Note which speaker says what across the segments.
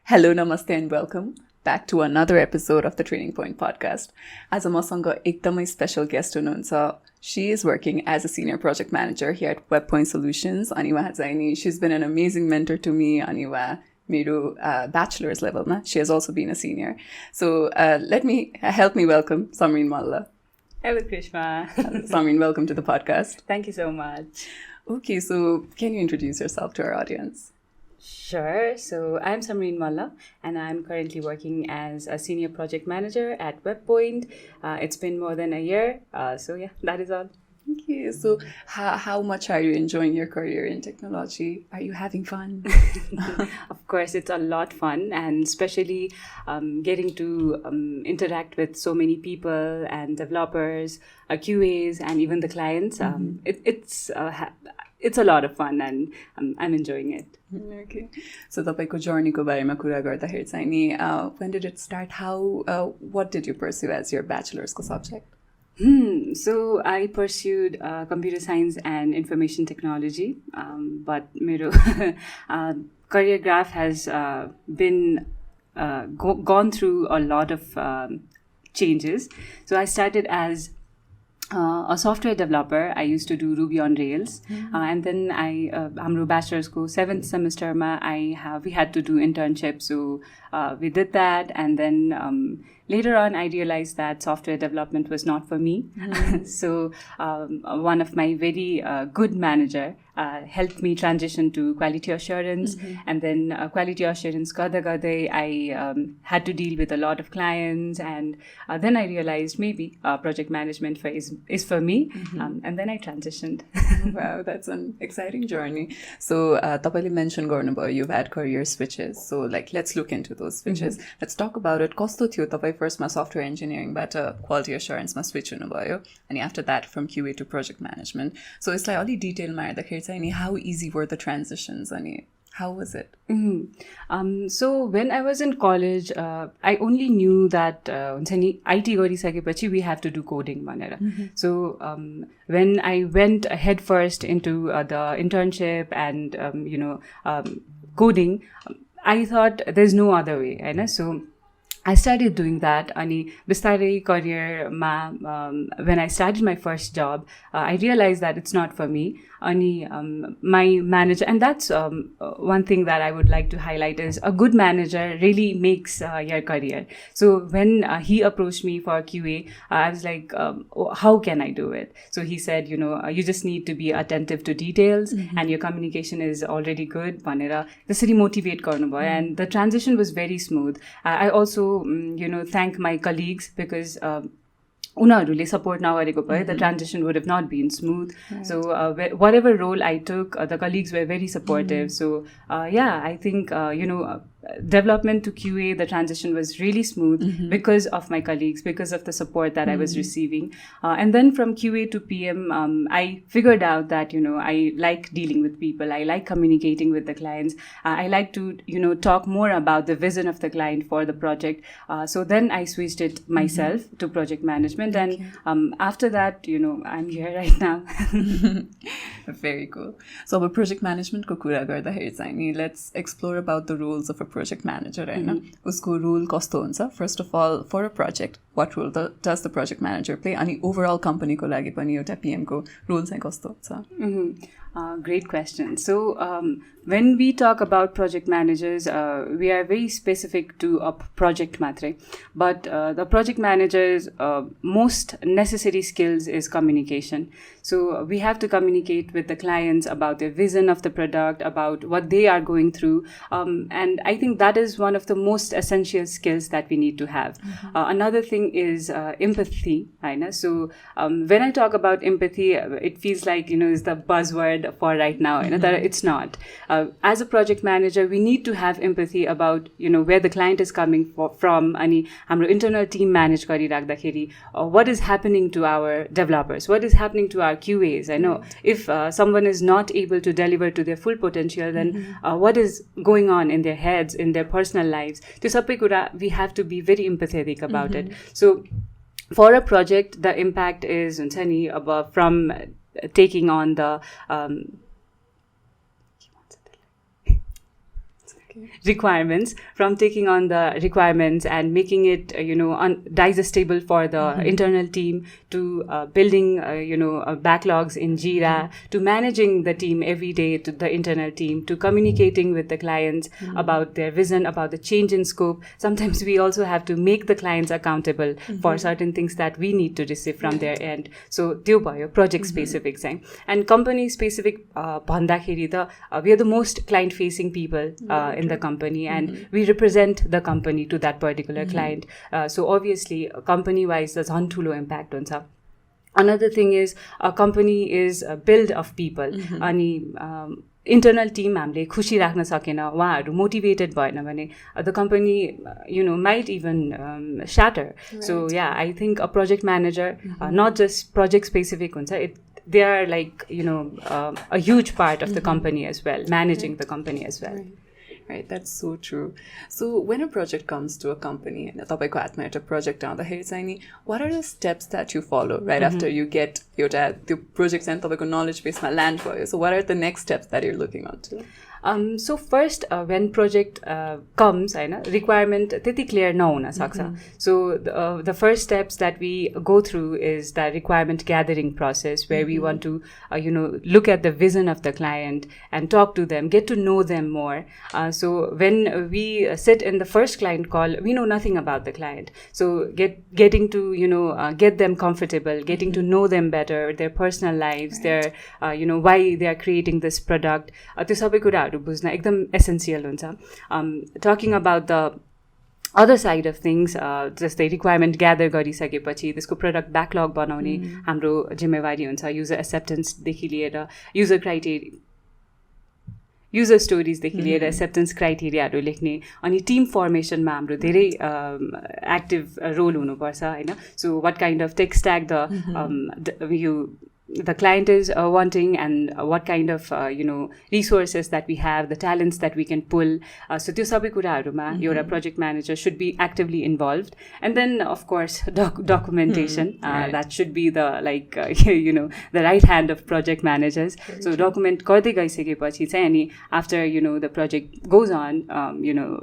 Speaker 1: Hello, namaste, and welcome back to another episode of the Training Point podcast. As a maसँग एकदमै special guest हुनुहुन्छ. She is working as a senior project manager here at Webpoint Solutions. अनि उहाँ चाहिँ नि she's been an amazing mentor to me. अनि उहाँ मेरो bachelor's level ma. She has also been a senior. So help me welcome Samreen Malla.
Speaker 2: Hello, Krishma.
Speaker 1: Samreen, welcome to the podcast.
Speaker 2: Thank you so much.
Speaker 1: Okay, so can you introduce yourself to our audience?
Speaker 2: Sure. So I'm Samreen Malla, and I'm currently working as a senior project manager at Webpoint. It's been more than a year. So yeah, that is all.
Speaker 1: Okay, so how much are you enjoying your career in technology? Are you having fun?
Speaker 2: Of course, it's a lot fun, and especially getting to interact with so many people and developers, QAs, and even the clients. It's a lot of fun, and I'm enjoying it.
Speaker 1: Okay. So तपाईँको journey-को बारेमा कुरा गर्दाखेरि चाहिँ नि when did it start? What did you pursue as your bachelor's subject?
Speaker 2: So I pursued computer science and information technology, but मेरो career graph has been gone through a lot of changes. So I started as a software developer. I used to do Ruby on Rails, and then हाम्रो bachelor's को 7th semester ma we had to do internship, so we did that, and then later on I realized that software development was not for me. So one of my very good manager helped me transition to quality assurance, and then quality assurance garda I had to deal with a lot of clients, and then I realized maybe project management is for me, and then I transitioned.
Speaker 1: Wow, that's an exciting journey. So तपाईले mention गर्नुभयो you've had career switches, so let's look into those switches. Let's talk about it. कस्तो थियो तपाईँ firstमा software engineering बाट quality assurance मा switch हुनुभयो, अनि after that from QA to project management. So यसलाई अलि डिटेलमा हेर्दाखेरि चाहिँ नि how easy were the transitions, अनि how was it?
Speaker 2: So when I was in college, I only knew that IT गरिसकेपछि we have to do coding भनेर. So when I went head first into the internship and coding, I thought there's no other way, Hahn? So I started doing that, अनि बिस्तारै career-मा when I started my first job, I realized that it's not for me. अनि my manager, and that's one thing that I would like to highlight, is a good manager really makes your career. So when he approached me for QA, I was like, how can I do it? So he said, you just need to be attentive to details, and your communication is already good भनेर त्यसरी motivate गर्नुभयो, and the transition was very smooth. I also thank my colleagues, because उनीहरूले support नगरेको भए the transition would have not been smooth. Right. So whatever role I took, the colleagues were very supportive. So I think development to QA, the transition was really smooth because of my colleagues, because of the support that I was receiving. And then from QA to PM, I figured out that, I like dealing with people. I like communicating with the clients. I like to, talk more about the vision of the client for the project. So then I switched it myself to project management. Okay. And after that, I'm here right now.
Speaker 1: Very cool. So about project management ko कुरा गर्दाखेरि चाहिँ नि let's explore about the roles of a project manager, हैन? उसको role कस्तो हुन्छ? First of all, for a project, what role does the project manager play? अनि overall company को लागि पनि एउटा PM को role चाहिँ कस्तो हुन्छ?
Speaker 2: Great question. So when we talk about project managers, we are very specific to a project matre. But the project manager's most necessary skills is communication. So we have to communicate with the clients about their vision of the product, about what they are going through. And I think that is one of the most essential skills that we need to have. Another thing is empathy. So when I talk about empathy, it feels like, is the buzzword for right now. That it's not. As a project manager, we need to have empathy about, where the client is coming from. Ani हाम्रो internal team manage गरिराख्दाखेरि what is happening to our developers, what is happening to our QAs. I know if someone is not able to deliver to their full potential, then what is going on in their heads, in their personal lives. त्यो सबै कुरा we have to be very empathetic about it. So for a project, the impact is from taking on the requirements, from taking on the requirements and making it digestible for the internal team, to building backlogs in Jira, to managing the team every day, to the internal team, to communicating with the clients about their vision, about the change in scope. Sometimes we also have to make the clients accountable for certain things that we need to receive from their end. So त्यो भयो project specific चाहिँ. And company specific भन्दाखेरि त we are the most client facing people in the company, and we represent the company to that particular client. So obviously company wise the झन् ठुलो impact हुन्छ. Another thing is a company is built of people. अनि internal team हामीले खुसी राख्न सकेन, उहाँहरू motivated भएन भने the company might even shatter. Right. So yeah, I think a project manager, not just project specific हुन्छ, they are like a huge part of the company as well, managing the company as well.
Speaker 1: Right, that's so true. So when a project comes to a company, तपाईको हातमा एउटा project आउँदाखेरि चाहिँ नि, what are the steps that you follow right after you get एउटा त्यो project चाहिँ तपाईँको knowledge base मा land भयो? So what are the next steps that you're looking onto?
Speaker 2: So first, when project comes, requirement त्यति clear नहुन सक्छ. So the first steps that we go through is the requirement gathering process, where we want to look at the vision of the client and talk to them, get to know them more. So when we sit in the first client call, we know nothing about the client. So getting to get them comfortable, getting to know them better, their personal lives, their why they are creating this product. त्यो सबै कुराहरू बुझ्न एकदम essential हुन्छ. Talking about the other side of things, जस्तै requirement gather गरिसकेपछि त्यसको product ब्याकलग बनाउने हाम्रो जिम्मेवारी हुन्छ. युजर एक्सेप्टेन्सदेखि लिएर युजर स्टोरिजदेखि लिएर एक्सेप्टेन्स क्राइटेरियाहरू लेख्ने, अनि टिम फर्मेसनमा हाम्रो धेरै एक्टिभ रोल हुनुपर्छ होइन. So what kind of tech stack the client is wanting, and what kind of resources that we have, the talents that we can pull. So त्यो सबै कुराहरूमा एउटा project manager should be actively involved. And then of course documentation, that should be the the right hand of project managers. So document गर्दै गइसकेपछि चाहिँ अनि after the project goes on,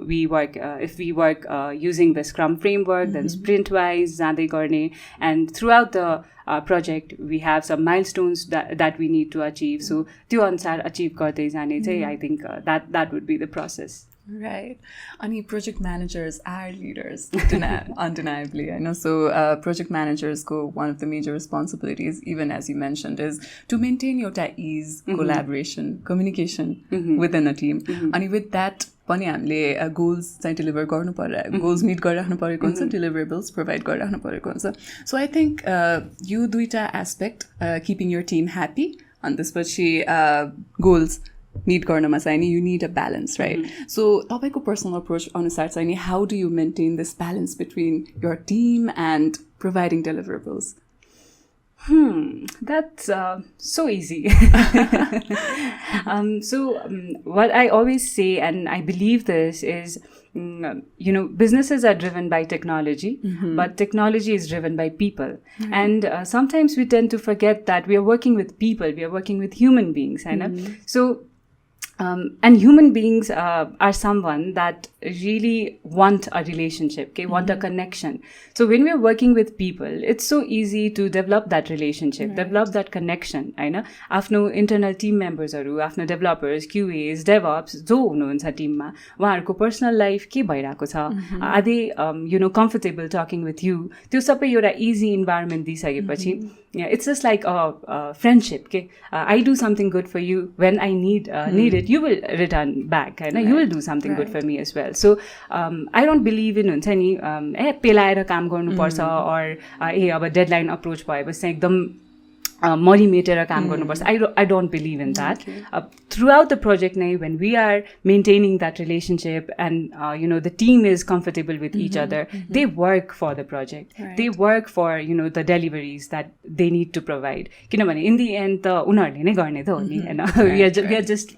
Speaker 2: we work if we work using the Scrum framework, then sprint wise जाँदै गर्ने, and throughout the project we have some milestones that we need to achieve. So त्यो अनुसार achieve गर्दै जाने चाहिँ I think that would be the process.
Speaker 1: Right. And project managers are leaders, undeniably. I know. So project managers one of the major responsibilities, even as you mentioned, is to maintain your ease, collaboration, communication within a team. And with that, पनि हामीले goals चाहिँ deliver गर्नु पर्यो, goals meet गरिराख्नु परेको हुन्छ, deliverables provide गरिराख्नु परेको हुन्छ. So I think यो दुईटा aspect, keeping your team happy, and त्यसपछि goals meet गर्नमा चाहिँ नि you need a balance, right? So तपाईँको personal approach अनुसार चाहिँ नि, how do you maintain this balance between your team and providing deliverables?
Speaker 2: That's so easy. What I always say, and I believe this, is businesses are driven by technology, but technology is driven by people. And sometimes we tend to forget that we are working with people, we are working with human beings. So and human beings are someone that really want a relationship, want a connection. So when we are working with people, it's so easy to develop that relationship, develop that connection. आफ्नो internal team members, आफ्नो developers, QAs, DevOps, जो हुनुहुन्छ टिममा, उहाँहरूको personal life के भइरहेको छ, are they comfortable talking with you, त्यो सबै एउटा easy environment दिइसकेपछि, it's just like a friendship. I do something good for you when I need it, you will return back. You will do something good for me as well. So I don't believe in हुन्छ नि पेलाएर काम गर्नुपर्छ, or अब deadline approach भएपछि एकदम मरिमेटेर काम गर्नुपर्छ. I don't believe in that. Throughout the project, when we are maintaining that relationship, and the team is comfortable with each other, they work for the project. They work for the deliveries that they need to provide. किनभने in the end त उनीहरूले नै गर्ने त हो नि, हैन. We are just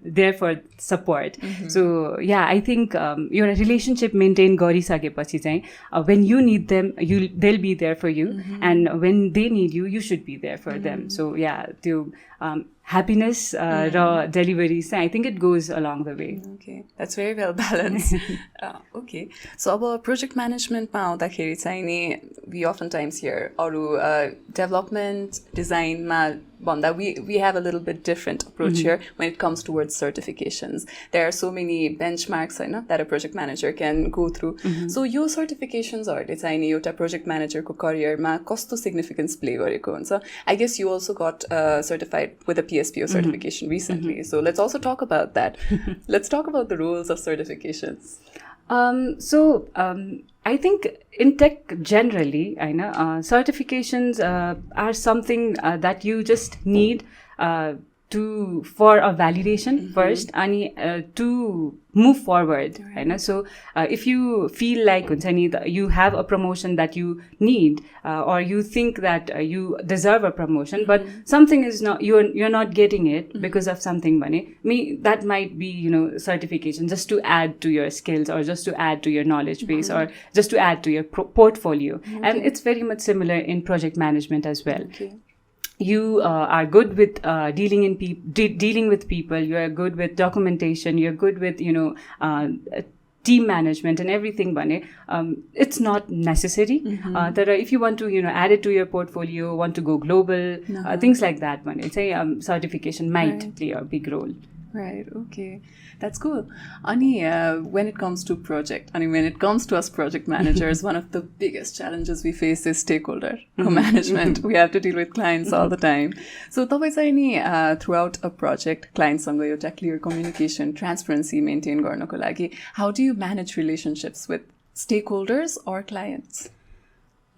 Speaker 2: there for support. So yeah, I think your relationship maintain गरिसकेपछि चाहिँ when you need them, they'll be there for you, and when they need you, you should be there for them. So yeah, to happiness raw delivery चाहिँ I think it goes along the way.
Speaker 1: Okay, that's very well balanced. Okay, so अब project management मा आउँदाखेरि चाहिँ नि we oftentimes hear अरू development design मा भन्दा we have a little bit different approach here when it comes towards certifications. There are so many benchmarks that a project manager can go through. So yo certifications हरूले चाहिँ नि एउटा project manager को career मा कस्तो significance play गरेको हुन्छ. I guess you also got certified with a PSPO certification recently. So let's also talk about that. Let's talk about the roles of certifications.
Speaker 2: I think in tech generally, certifications are something that you just need for a validation first and to move forward. Right. So if you feel like you have a promotion that you need or you think that you deserve a promotion, but something is not, you're not getting it because of something, that might be, certification just to add to your skills or just to add to your knowledge base or just to add to your portfolio. And it's very much similar in project management as well. You are good with dealing with people. You are good with documentation. You're good with team management and everything. It's not necessary. That if you want to add it to your portfolio, want to go global, things like that. It's a certification might play a big role.
Speaker 1: Right. Okay. That's cool. Ani, when it comes to project, when it comes to us project managers, one of the biggest challenges we face is stakeholder co-management. We have to deal with clients all the time. So, throughout a project, clients sanga euta clear communication, transparency maintain garnako lagi, how do you manage relationships with stakeholders or clients?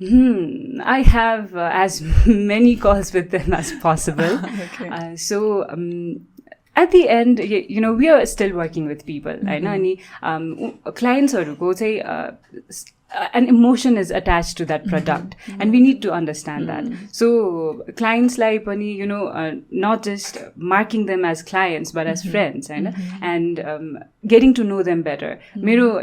Speaker 2: I have as many calls with them as possible. Okay. At the end, we are still working with people. Clients an emotion is attached to that product, and we need to understand that. So clients like not just marking them as clients but as friends, and getting to know them better. Mero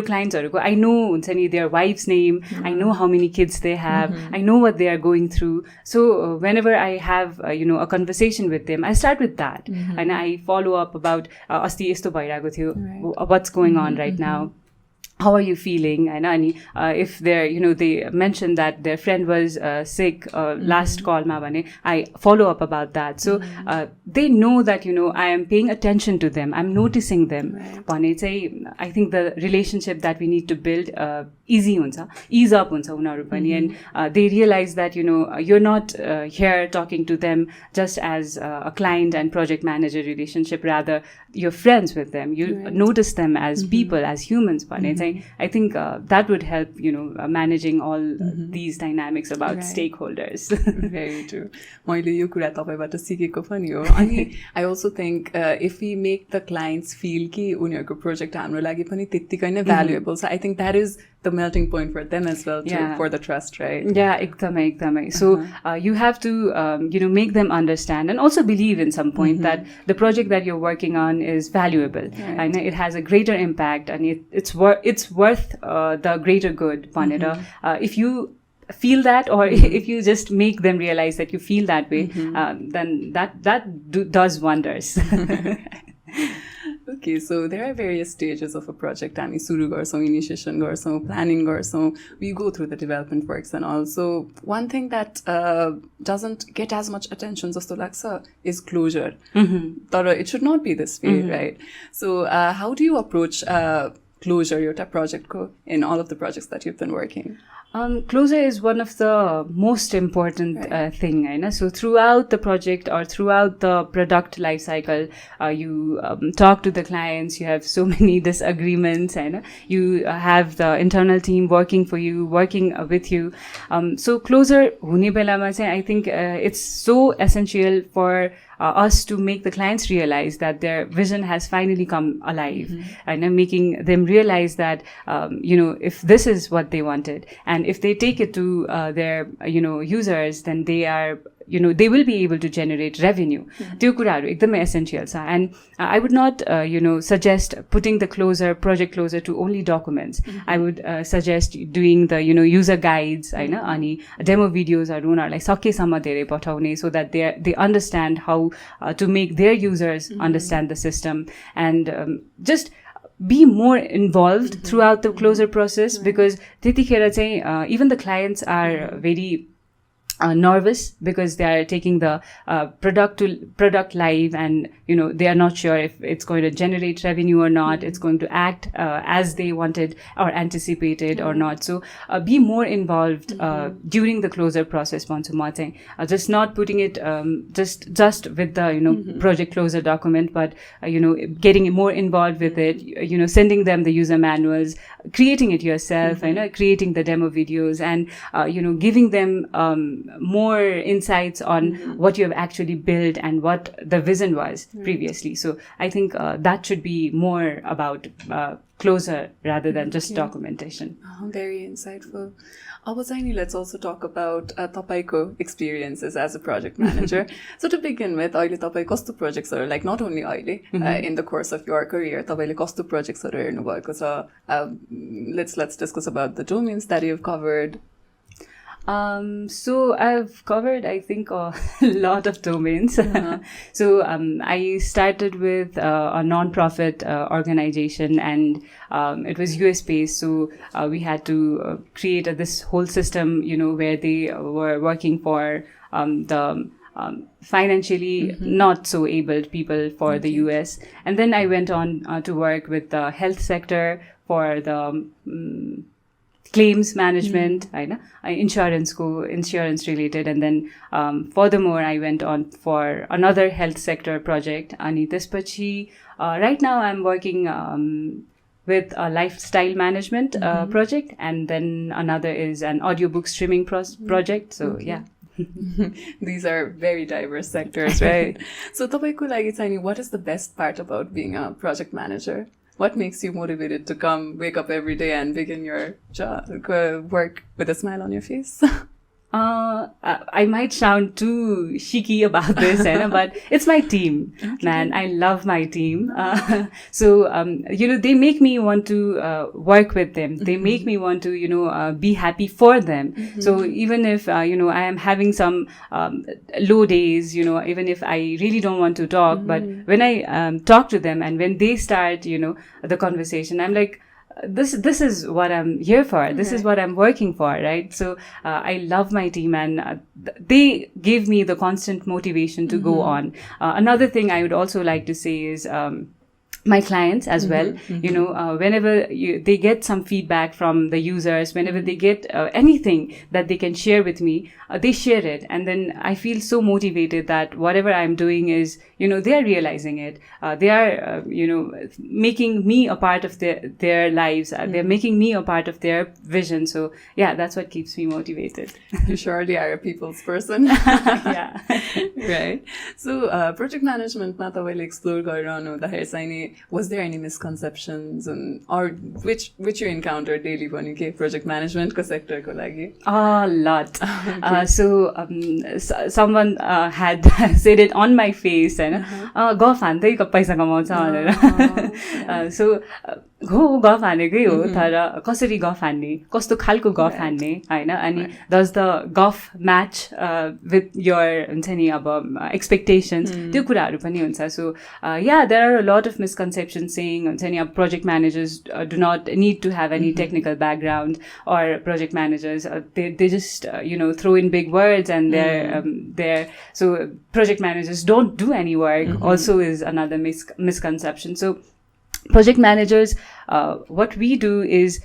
Speaker 2: clients I know their wife's name, I know how many kids they have, I know what they are going through. So whenever I have a conversation with them, I start with that, and I follow up about what's going on right now. How are you feeling? And if they're, they mentioned that their friend was sick last call, I follow up about that. So they know that, I am paying attention to them. I'm noticing them. Right. I think the relationship that we need to build ease up and they realize that, you're not here talking to them just as a client and project manager relationship. Rather, you're friends with them. You notice them as people, as humans. I think that would help, managing all these dynamics about stakeholders.
Speaker 1: Very true. I also think if we make the clients feel कि उनीहरूको project हाम्रो लागि पनि त्यत्तिकै नै valuable, so I think that is the melting point for them as well too, for the trust, right?
Speaker 2: Yeah, ekdamai. So you have to make them understand and also believe in some point that the project that you're working on is valuable, and it has a greater impact, and it's worth the greater good. If you feel that, or if you just make them realize that you feel that way, then that does wonders.
Speaker 1: Okay, so there are various stages of a project. हामी सुरु गर्छौं, initiation गर्छौं, planning गर्छौं. We go through the development works and all. So one thing that doesn't get as much attention जस्तो लाग्छ is closure. तर it should not be this way, right? So how do you approach closure your project ko in all of the projects that you've been working?
Speaker 2: Closure is one of the most important thing. So throughout the project or throughout the product lifecycle, you talk to the clients, you have so many disagreements, you have the internal team working for you, working with you. So closure, hune belama चाहिँ, I think it's so essential for us to make the clients realize that their vision has finally come alive, and making them realize that if this is what they wanted, and if they take it to their users, then they are they will be able to generate revenue. त्यो कुराहरू एकदमै essential छ. And I would not, suggest putting the project closer to only documents. I would suggest doing the, user guides, अनि demo videos उनीहरूलाई सकेसम्म धेरै पठाउने, so that they understand how to make their users understand the system, and just be more involved throughout the closure process, because त्यतिखेर चाहिँ even the clients are very nervous, because they are taking the product live, and they are not sure if it's going to generate revenue or not, it's going to act as they wanted or anticipated or not. So be more involved during the closure process, just not putting it just with the project closure document, but getting more involved with it, sending them the user manuals, creating it yourself, creating the demo videos, and giving them more insights on what you have actually built and what the vision was previously. So I think that should be more about closure rather than just documentation.
Speaker 1: Oh, very insightful. Let's also talk about tapaiko experiences as a project manager. So to begin with, अहिले तपाईं कस्तो projects are like, not only अहिले in the course of your career, तपाईले कस्तो projects are हेर्नु भएको छ? Let's discuss about the domains that you've covered.
Speaker 2: So I've covered, I think, a lot of domains. So I started with a non-profit organization, and it was US based. So we had to create this whole system, where they were working for the financially not so abled people for the US. And then I went on to work with the health sector for the claims management, insurance related. And then furthermore, I went on for another health sector project. Ani त्यसपछि right now I'm working with a lifestyle management project, and then another is an audiobook streaming project. So yeah.
Speaker 1: These are very diverse sectors, right? So तपाईको लागि चाहिँ what is the best part about being a project manager? What makes you motivated to wake up every day and begin your job, work with a smile on your face?
Speaker 2: I might sound too cheeky about this, but it's my team, man. I love my team. So, they make me want to work with them. They make me want to, be happy for them. So even if, I am having some low days, even if I really don't want to talk, but when I talk to them and when they start, the conversation, I'm like, this is what I'm here for. This is what I'm working for, right? So I love my team, and they give me the constant motivation to go on. Another thing I would also like to say is my clients as well. Whenever they get some feedback from the users, whenever they get anything that they can share with me, they share it, and then I feel so motivated that whatever I'm doing is, they are realizing it. They are, making me a part of their lives. They're making me a part of their vision. So yeah, that's what keeps me motivated.
Speaker 1: You surely are a people's person.
Speaker 2: Yeah.
Speaker 1: Right. So project management ma tapaile explore गरिरहनु हुँदाखेरि चाहिँ नि, was there any misconceptions or which you encountered daily पनि के project management को sector को लागि?
Speaker 2: A lot. So someone had said it on my face, गफ हान्दै पैसा कमाउँछ भनेर. So गफ हानेकै हो, तर कसरी गफ हान्ने, कस्तो खालको गफ हान्ने, हैन? अनि does the गफ match with your हुन्छ नि अब expectations, त्यो कुराहरू पनि हुन्छ. So yeah, there are a lot of misconceptions saying हुन्छ नि अब project managers do not need to have any technical background, or project managers they just throw in big words and they're so project managers don't do any work, also is another misconception. So project managers, what we do is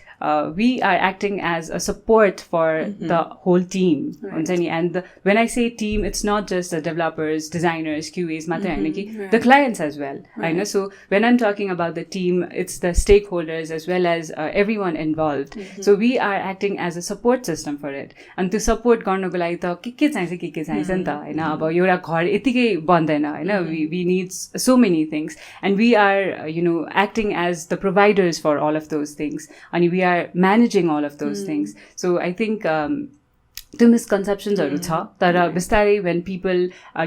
Speaker 2: we are acting as a support for the whole team. Right. And when I say team, it's not just the developers, designers, QAs, right. The clients as well. Right. So when I'm talking about the team, it's the stakeholders as well as everyone involved. So we are acting as a support system for it. And to support गर्नको लागि त के चाहिन्छ नि त, हैन? अब एउटा घर यतिकै बन्दैन, हैन? We need so many things, and we are acting as the providers for all of those things, and we are managing all of those things. So I think त्यो मिसकन्सेप्सन्सहरू छ तर बिस्तारै when people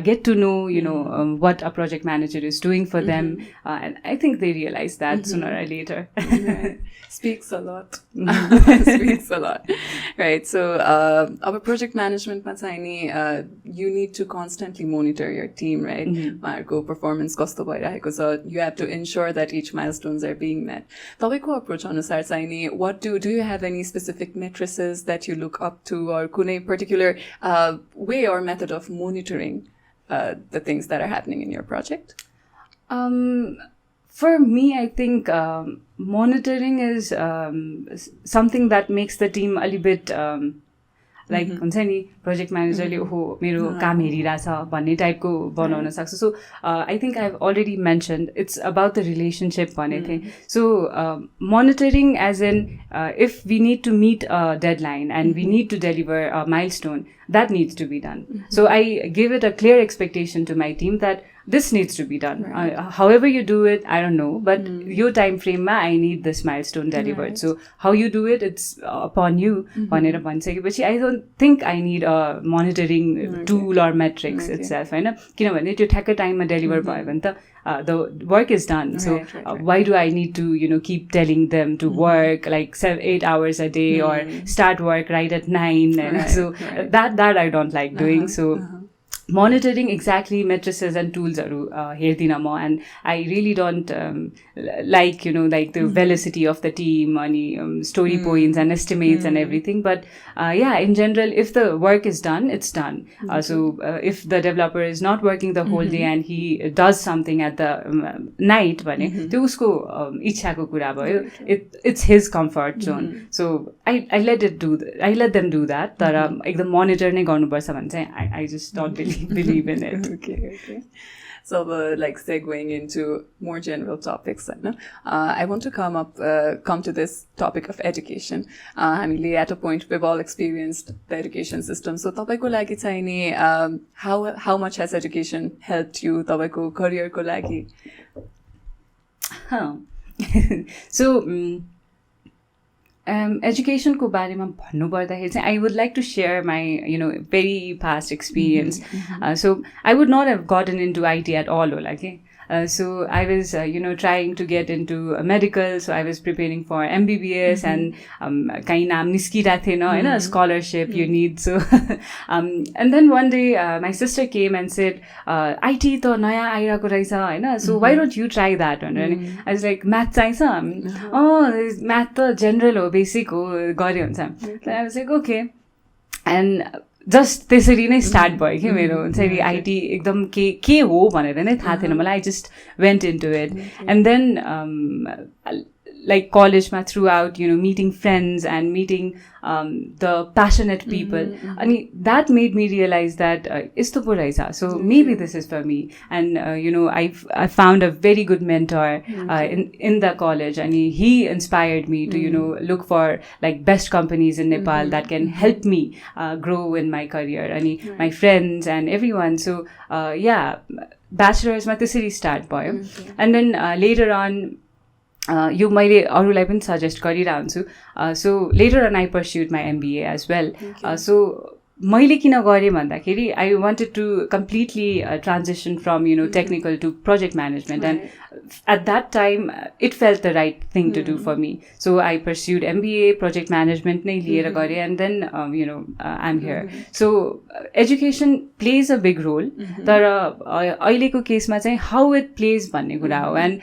Speaker 2: get to know what a project manager is doing for them and I think they realize that sooner or later.
Speaker 1: Speaks a lot. Speaks a lot. Right. So our project management you need to constantly monitor your team, right? Uharko performance kasto bhairaheko cha. You have to ensure that each milestones are being met. Tapaiko approach anusar chaini what do you have any specific matrices that you look up to or kunai particular way or method of monitoring the things that are happening in your project?
Speaker 2: For me, I think monitoring is something that makes the team a little bit like हुन्छ नि project manager ले हो मेरो काम हेरिरहेछ भन्ने टाइपको बनाउन सक्छ. So I think I've already mentioned it's about the relationship भनेको थिएँ. So monitoring as in if we need to meet a deadline and we need to deliver a milestone, that needs to be done. So I give it a clear expectation to my team that this needs to be done. However you do it, I don't know, but your time frame ma I need this milestone delivered. So how you do it, it's upon you. भनेर भनिसकेपछि I don't think I need a monitoring tool or metrics itself. हैन किनभने त्यो ठ्याक्कै टाइममा deliver भयो भने त the work is done. So why do I need to keep telling them to work like 8 hours a day or start work right at 9 and so that I don't like doing. So monitoring exactly matrices and tools herdina ma and I really don't like the velocity of the team any story points and estimates and everything, but in general if the work is done, it's done. So if the developer is not working the whole day and he does something at the night भने त्यो उसको इच्छाको कुरा भयो, it's his comfort zone. So I let them do that तर एकदम monitor नै गर्नुपर्छ भने चाहिँ I just don't believe in it.
Speaker 1: Okay. So like segueing into more general topics, I want to come to this topic of education. हामीले at a point we've all experienced the education system. So तपाईको लागि चाहिँ नि how much has education helped you तपाईको career को लागि?
Speaker 2: So education ko barema bhannu parदाखेरि चाहिँ I would like to share my very past experience. So I would not have gotten into IT at all होला के. So I was trying to get into medical, so I was preparing for MBBS and kahi naam niskira thiena हैन scholarship you need. So and then one day my sister came and said IT ta naya airako raisa हैन, so why don't you try that? And I was like math chahicha? Oh math ta general ho, basic ho, gare huncha. I was like okay. And just त्यसरी नै start भयो कि मेरो हुन्छ नि IT एकदम के हो भनेर नै थाहा थिएन मलाई. I just went into it and then like कलेजमा throughout meeting friends and meeting the passionate people and that made me realize that isto po raisa, so maybe this is for me. And I found a very good mentor in the college and he inspired me to look for like best companies in Nepal that can help me grow in my career and my friends and everyone. So bachelor's ma त्यसरी start भयो. And then later on यो मैले अरूलाई पनि suggest गरिरहेको हुन्छु. So later on I pursued my MBA as well. So मैले किन गरेँ भन्दाखेरि I wanted to completely transition from technical to project management and at that time it felt the right thing to do for me. So I pursued MBA project management नै लिएर गरेँ and then I'm here. So education plays a big role. तर अहिलेको केसमा चाहिँ how it plays भन्ने कुरा हो. And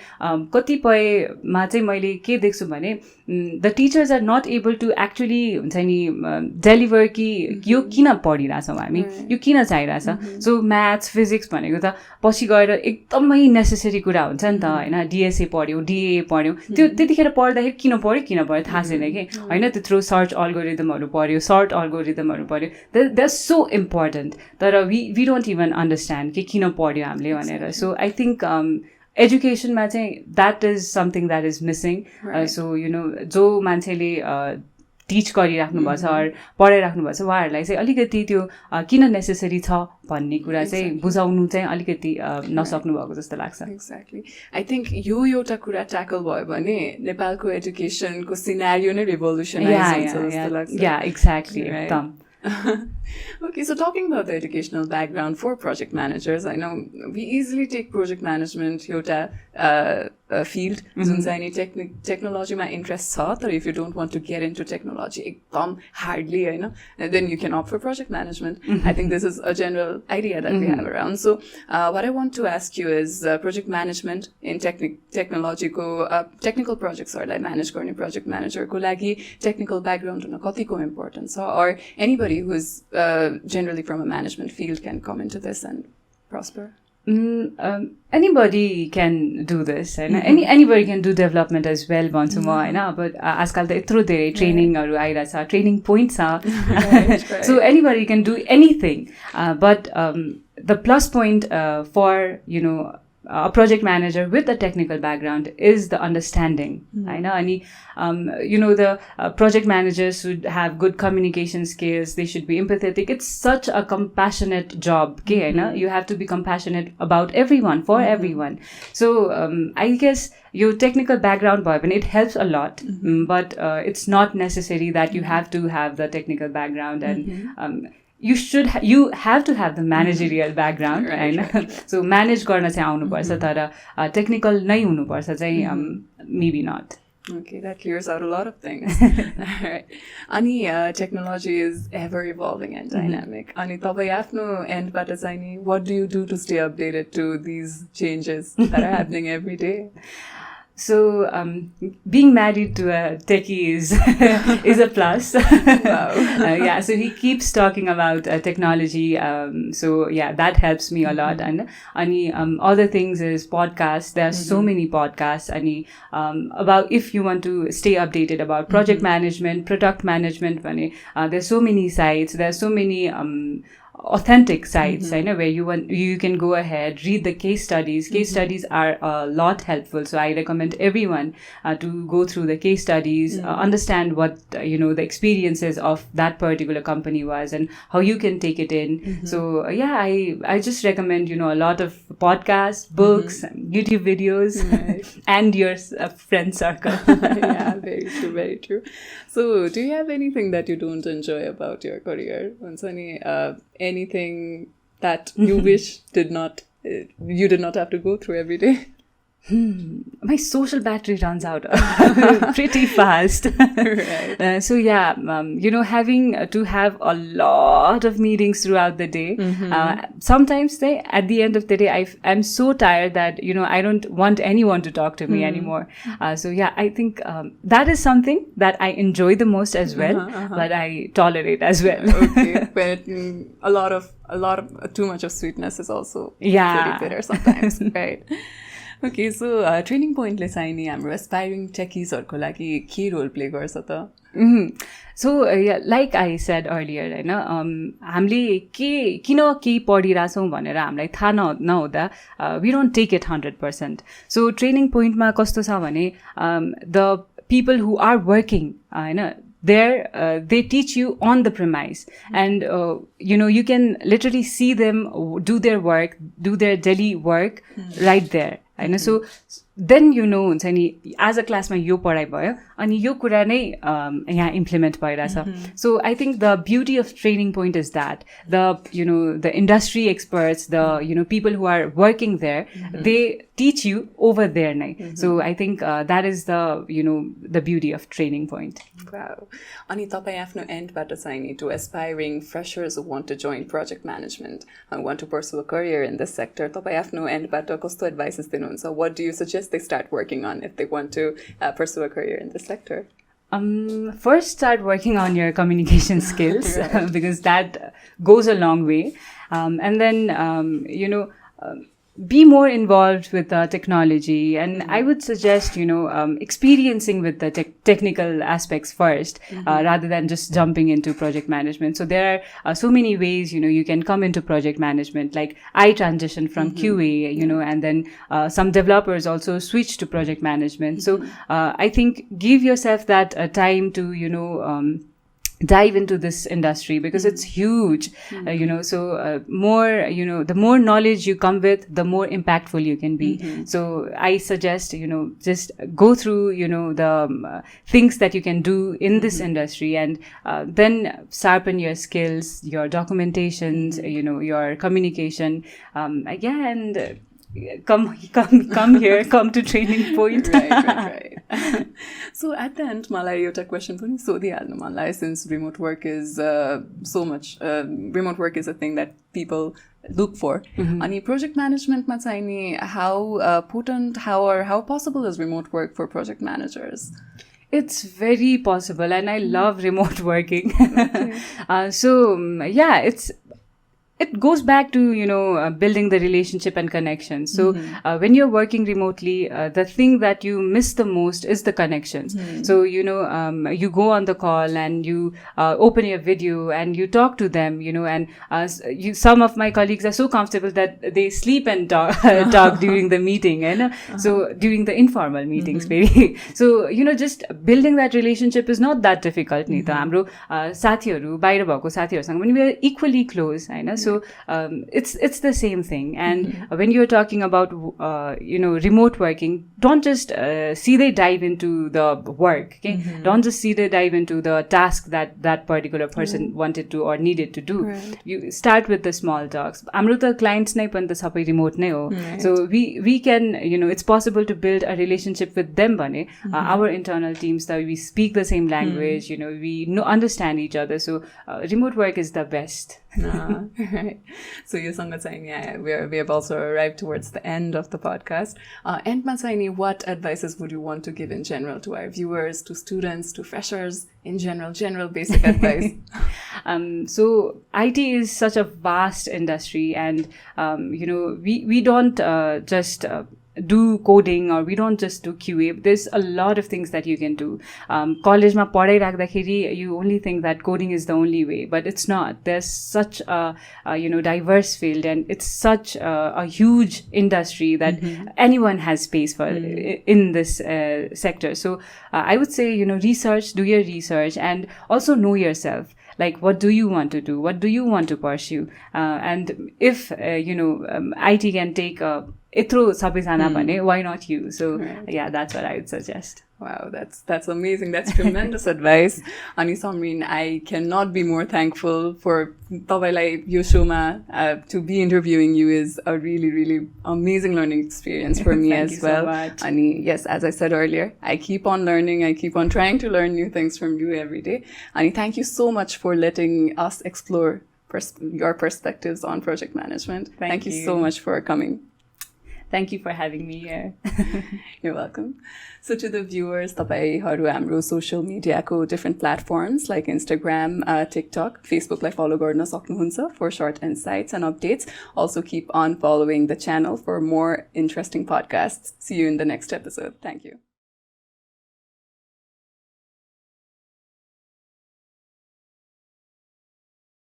Speaker 2: कतिपयमा चाहिँ मैले के देख्छु भने the teachers are not able to actually हुन्छ नि deliver कि यो किन पढिरहेछौँ हामी, यो किन चाहिरहेछ. सो म्याथ्स फिजिक्स भनेको त पछि गएर एकदमै नेसेसरी कुरा हुन्छ नि त होइन. डिएसए पढ्यौँ, डिए पढ्यौँ, त्यो त्यतिखेर पढ्दाखेरि किन पढ्यो थाहा छैन कि होइन. त्यत्रो सर्च अल्गोरिदमहरू पढ्यो, सर्ट अल्गोरिदमहरू पढ्यो, दे आर सो इम्पोर्टेन्ट. तर वी डोन्ट इभन अन्डरस्ट्यान्ड कि किन पढ्यो हामीले भनेर. सो आई थिङ्क एजुकेसनमा चाहिँ that is something that is missing. So जो मान्छेले टिच गरिराख्नु भएको छ पढाइराख्नु भएको छ उहाँहरूलाई चाहिँ अलिकति त्यो किन नेसेसरी छ भन्ने कुरा चाहिँ बुझाउनु चाहिँ अलिकति नसक्नु भएको जस्तो लाग्छ.
Speaker 1: एक्ज्याक्टली. आई थिङ्क यो एउटा कुरा ट्याकल भयो भने नेपालको एजुकेसनको सिनारियो नै रिभोल्युसनाइज हुन्छ जस्तो लाग्छ.
Speaker 2: या एक्ज्याक्टली एकदम.
Speaker 1: Okay, so talking about the educational background for project managers, I know we easily take project management एउटा field जुन चाहिँ नि technology-मा interest छ, तर if you don't want to get into technology एकदम hardly, होइन, then you can opt for project management. I think this is a general idea that we have around. So what I want to ask you is project management in technology को technical projects-हरुलाई manage गर्ने project manager को लागि technical background हुन कतिको important छ, or anybody who's generally from a management field can come into this and prosper?
Speaker 2: Anybody can do this, and anybody can do development as well, भन्छु म, होइन. But आजकल त यत्रो धेरै ट्रेनिङहरू आइरहेछ, ट्रेनिङ पोइन्ट छ. So anybody can do anything, but the plus point for, you know, a project manager with a technical background is the understanding. I know, and you know, the project managers should have good communication skills. They should be empathetic. It's such a compassionate job. Okay, I know you have to be compassionate about everyone, for everyone. So I guess your technical background, Bob, and it helps a lot. But it's not necessary that you have to have the technical background, and you have to have the managerial background, right? So manage गर्न चाहिँ आउनु पर्छ, तर technical नै हुनु पर्छ चाहिँ maybe not.
Speaker 1: Okay, that clears out a lot of things. Alright. Ani technology is ever evolving and dynamic. Ani tapai afno endबाट चाहिँ नि, what do you do to stay updated to these changes that are happening every day?
Speaker 2: So being married to a techie is a plus.
Speaker 1: Wow.
Speaker 2: Yeah, so he keeps talking about technology. So yeah, that helps me a lot. And other things is podcasts. There are so many podcasts. And about if you want to stay updated about project management, product management, there's so many sites. There are so many authentic sites, I know, where you can go ahead, read the case studies. Case studies are a lot helpful. So I recommend everyone to go through the case studies, understand what, you know, the experiences of that particular company was and how you can take it in. So yeah, I just recommend, you know, a lot of podcasts, books, YouTube videos, and your friend circle.
Speaker 1: Yeah, very true, very true. So do you have anything that you don't enjoy about your career? Anything that you wish you did not have to go through every day?
Speaker 2: My social battery runs out pretty fast.
Speaker 1: Right.
Speaker 2: So yeah, you know, having to have a lot of meetings throughout the day. Sometimes at the end of the day, I'm so tired that, you know, I don't want anyone to talk to me anymore. So yeah, I think that is something that I enjoy the most as well, but I tolerate as well.
Speaker 1: Okay, but a lot of too much of sweetness is also pretty bitter sometimes, right? Okay, so training point ले चाहिँ नि हाम्रो aspiring techies हरुको लागि के role play गर्छ त?
Speaker 2: So yeah, like I said earlier, हैन, हामीले किन के पढिराछौं भनेर हामीलाई थाहा नहुँदा we don't take it 100%. So training point मा कस्तो छ भने the people who are working, Hahn, there they teach you on the premise, and you know, you can literally see them do their work, do their daily work right there. Hahn. So then, you know, हुन्छ नि आज क्लासमा यो पढाइ भयो अनि यो कुरा नै यहाँ इम्प्लिमेन्ट भइरहेछ. So I think the beauty of training point is that the industry experts, the people who are working there, they teach you over there नै. So I think that is the beauty of training point.
Speaker 1: Wow. अनि तपाई आफ्नो एन्डबाट चाहिँ नि to aspiring freshers who want to join project management and want to pursue a career in this sector, तपाई आफ्नो एन्डबाट कस्तो advices दिनुहुन्छ? What do you suggest they start working on if they want to pursue a career in this sector?
Speaker 2: First, start working on your communication skills because that goes a long way. And then, be more involved with technology. And I would suggest, experiencing with the technical aspects first, rather than just jumping into project management. So there are so many ways, you can come into project management. Like I transitioned from QA, and then some developers also switched to project management. So I think give yourself that time to, dive into this industry because it's huge, so more, the more knowledge you come with, the more impactful you can be. So I suggest, just go through, the things that you can do in this industry, and then sharpen your skills, your documentations, your communication, and come here, come to Training Point.
Speaker 1: Right. So at the end, मलाई एउटा question पनि सोधिहाल्नु मन लाग्यो, since remote work is remote work is a thing that people look for. अनि project management मा चाहिँ नि how potent, how possible is remote work for project managers?
Speaker 2: It's very possible, and I love remote working. It goes back to, building the relationship and connection. So when you're working remotely, the thing that you miss the most is the connections. So, you go on the call and you open your video and you talk to them, and some of my colleagues are so comfortable that they sleep and talk during the meeting. So during the informal meetings, maybe. So, just building that relationship is not that difficult. हाम्रो साथीहरू बाहिर भएको साथीहरूसँग पनि we are equally close, so it's the same thing. And when you're talking about remote working, don't just see they dive into the work, okay? Don't just see they dive into the task that particular person wanted to or needed to do. You start with the small talks. हाम्रो त clients नै पनि त सबै remote नै हो. So we can, it's possible to build a relationship with them भने our internal teams that we speak the same language, we understand each other. So remote work is the best.
Speaker 1: Right. So yoसँग चाहिँ नि we have also arrived towards the end of the podcast. Endमा चाहिँ नि what advices would you want to give in general to our viewers, to students, to freshers, in general basic advice?
Speaker 2: So IT is such a vast industry, and we don't just do coding, or we don't just do QA. There's a lot of things that you can do. College ma padhai rakhdakheri, you only think that coding is the only way, but it's not. There's such a diverse field, and it's such a huge industry that anyone has space for in this sector. So I would say, research, do your research, and also know yourself. Like, what do you want to do? What do you want to pursue? And if, IT can take itro sabizana bhane, why not you? So, that's what I would suggest.
Speaker 1: Wow, that's amazing. That's tremendous advice. Ani Samreen, I cannot be more thankful for तपाईलाई यो showma to be interviewing you is a really, really amazing learning experience for me as well.
Speaker 2: Thank you so much.
Speaker 1: Ani, yes, as I said earlier, I keep on learning. I keep on trying to learn new things from you every day. Ani, thank you so much for letting us explore your perspectives on project management. Thank you so much for coming.
Speaker 2: Thank you for having me here.
Speaker 1: You're welcome. So to the viewers, तपाईहरु हाम्रो social media को different platforms like Instagram, TikTok, Facebook लाई follow गर्न सक्नुहुन्छ for short insights and updates. Also keep on following the channel for more interesting podcasts. See you in the next episode. Thank you.